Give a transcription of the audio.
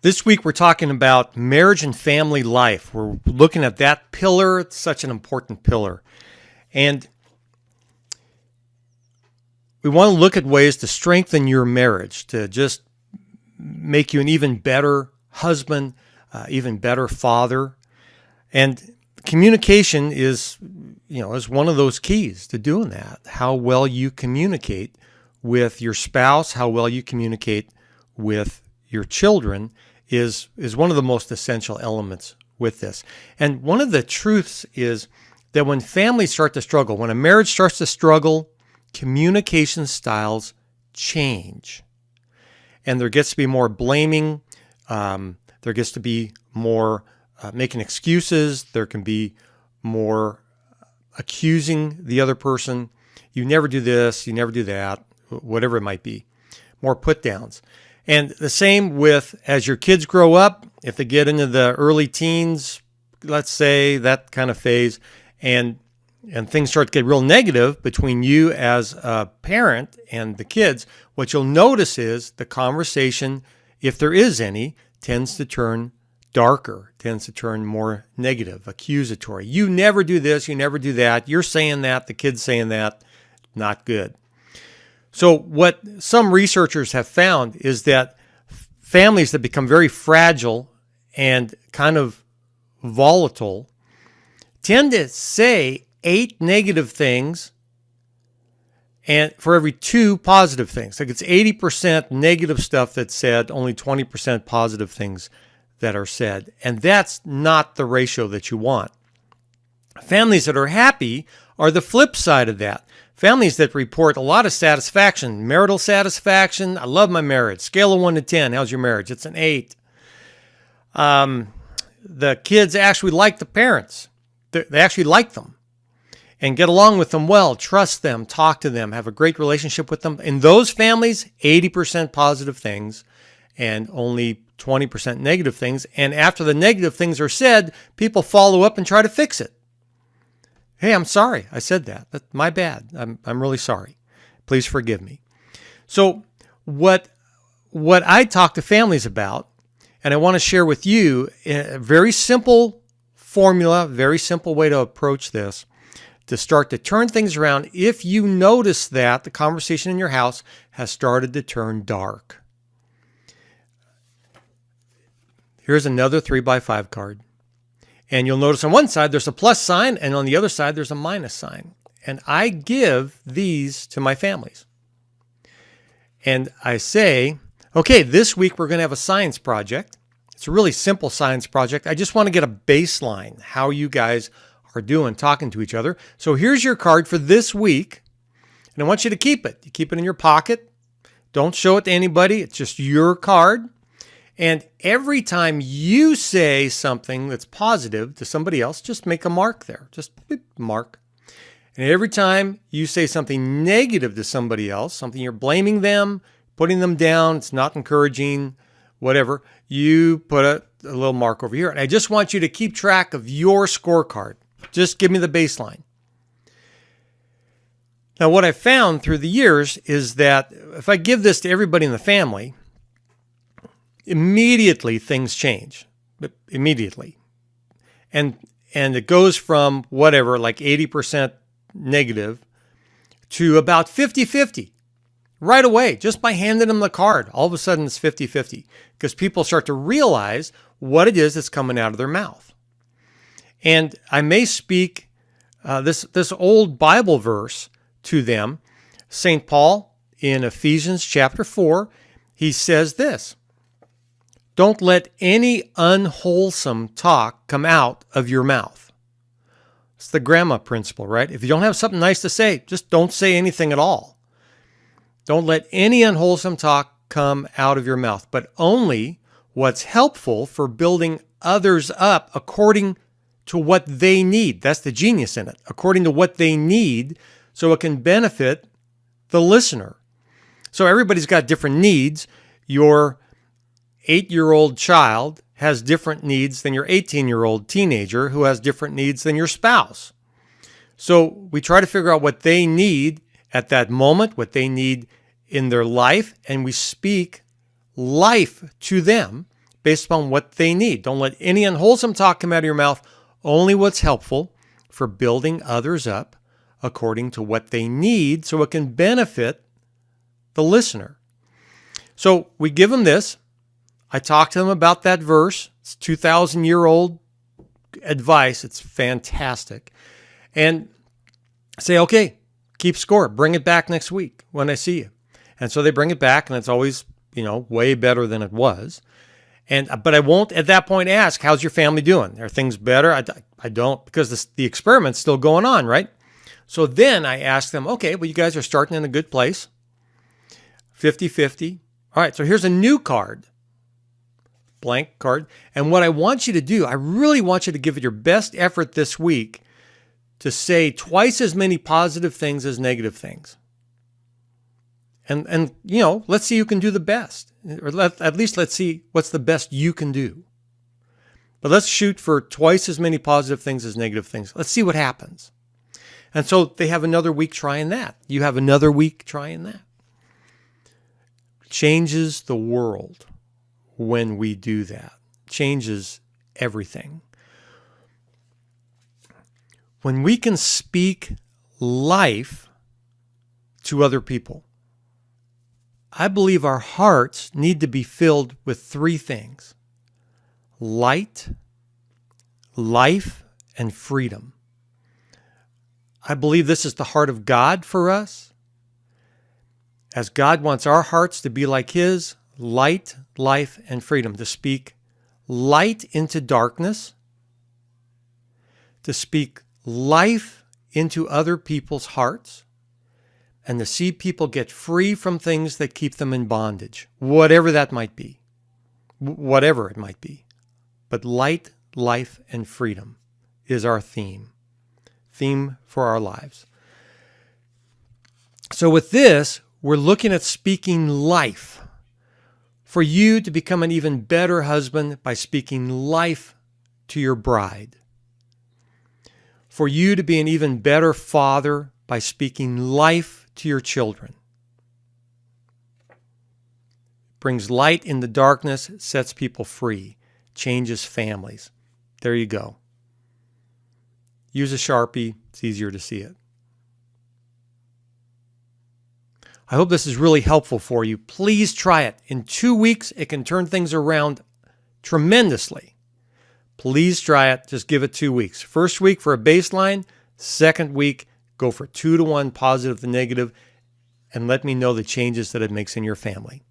This week we're talking about marriage and family life. We're looking at that pillar. It's such an important pillar. And we want to look at ways to strengthen your marriage, to just make you an even better husband, even better father. And communication is one of those keys to doing that. How well you communicate with your spouse, how well you communicate with your children is one of the most essential elements with this. And one of the truths is that when families start to struggle, when a marriage starts to struggle, communication styles change. And there gets to be more blaming. There gets to be more making excuses. There can be more accusing the other person. You never do this, you never do that, whatever it might be. More put downs. And the same with as your kids grow up, if they get into the early teens, let's say that kind of phase, and things start to get real negative between you as a parent and the kids, what you'll notice is the conversation, if there is any, tends to turn darker, tends to turn more negative, accusatory. You never do this, you never do that, you're saying that, the kid's saying that, not good. So what some researchers have found is that families that become very fragile and kind of volatile tend to say 8 negative things and for every 2 positive things. Like it's 80% negative stuff that's said, only 20% positive things that are said. And that's not the ratio that you want. Families that are happy are the flip side of that. Families that report a lot of satisfaction, marital satisfaction. I love my marriage. Scale of 1 to 10. How's your marriage? It's an 8. The kids actually like the parents. They actually like them and get along with them well, trust them, talk to them, have a great relationship with them. In those families, 80% positive things and only 20% negative things. And after the negative things are said, people follow up and try to fix it. Hey, I'm sorry. I said that. That's my bad. I'm really sorry. Please forgive me. So what I talk to families about, and I want to share with you a very simple formula, very simple way to approach this, to start to turn things around if you notice that the conversation in your house has started to turn dark. Here's another 3x5 card. And you'll notice on one side there's a plus sign, and on the other side there's a minus sign. And I give these to my families. And I say, okay, this week we're going to have a science project. It's a really simple science project. I just want to get a baseline, how you guys are doing, talking to each other. So here's your card for this week. And I want you to keep it. You keep it in your pocket. Don't show it to anybody. It's just your card. And every time you say something that's positive to somebody else, just make a mark there. Just mark. And every time you say something negative to somebody else, something you're blaming them, putting them down, it's not encouraging, whatever, you put a little mark over here. And I just want you to keep track of your scorecard. Just give me the baseline. Now, what I've found through the years is that if I give this to everybody in the family, immediately things change, immediately. And it goes from whatever, like 80% negative to about 50-50 right away, just by handing them the card. All of a sudden it's 50-50 because people start to realize what it is that's coming out of their mouth. And I may speak this old Bible verse to them. St. Paul in Ephesians chapter 4, he says this: don't let any unwholesome talk come out of your mouth. It's the grandma principle, right? If you don't have something nice to say, just don't say anything at all. Don't let any unwholesome talk come out of your mouth, but only what's helpful for building others up according to what they need. That's the genius in it. According to what they need, so it can benefit the listener. So everybody's got different needs. Your 8-year-old child has different needs than your 18-year-old teenager who has different needs than your spouse. So we try to figure out what they need at that moment, what they need in their life, and we speak life to them based upon what they need. Don't let any unwholesome talk come out of your mouth, only what's helpful for building others up according to what they need so it can benefit the listener. So we give them this. I talk to them about that verse. It's 2,000-year-old advice. It's fantastic. And say, okay, keep score. Bring it back next week when I see you. And so they bring it back, and it's always, way better than it was. But I won't at that point ask, how's your family doing? Are things better? I don't, because the experiment's still going on, right? So then I ask them, okay, well, you guys are starting in a good place. 50-50. All right, so here's a new card. Blank card. And what I want you to do, I really want you to give it your best effort this week to say twice as many positive things as negative things. And let's see who can do the best. Or at least let's see what's the best you can do. But let's shoot for twice as many positive things as negative things. Let's see what happens. And so they have another week trying that. You have another week trying that. Changes the world when we do that. Changes everything. When we can speak life to other people, I believe our hearts need to be filled with three things: light, life, and freedom. I believe this is the heart of God for us. As God wants our hearts to be like His, light, life, and freedom. To speak light into darkness, to speak life into other people's hearts, and to see people get free from things that keep them in bondage, whatever that might be, whatever it might be. But light, life, and freedom is our theme for our lives. So with this, we're looking at speaking life. For you to become an even better husband by speaking life to your bride. For you to be an even better father by speaking life to your children. Brings light in the darkness, sets people free, changes families. There you go. Use a Sharpie, it's easier to see it. I hope this is really helpful for you. Please try it. In 2 weeks, it can turn things around tremendously. Please try it. Just give it 2 weeks. First week for a baseline. Second week, go for 2-to-1 positive to negative, and let me know the changes that it makes in your family.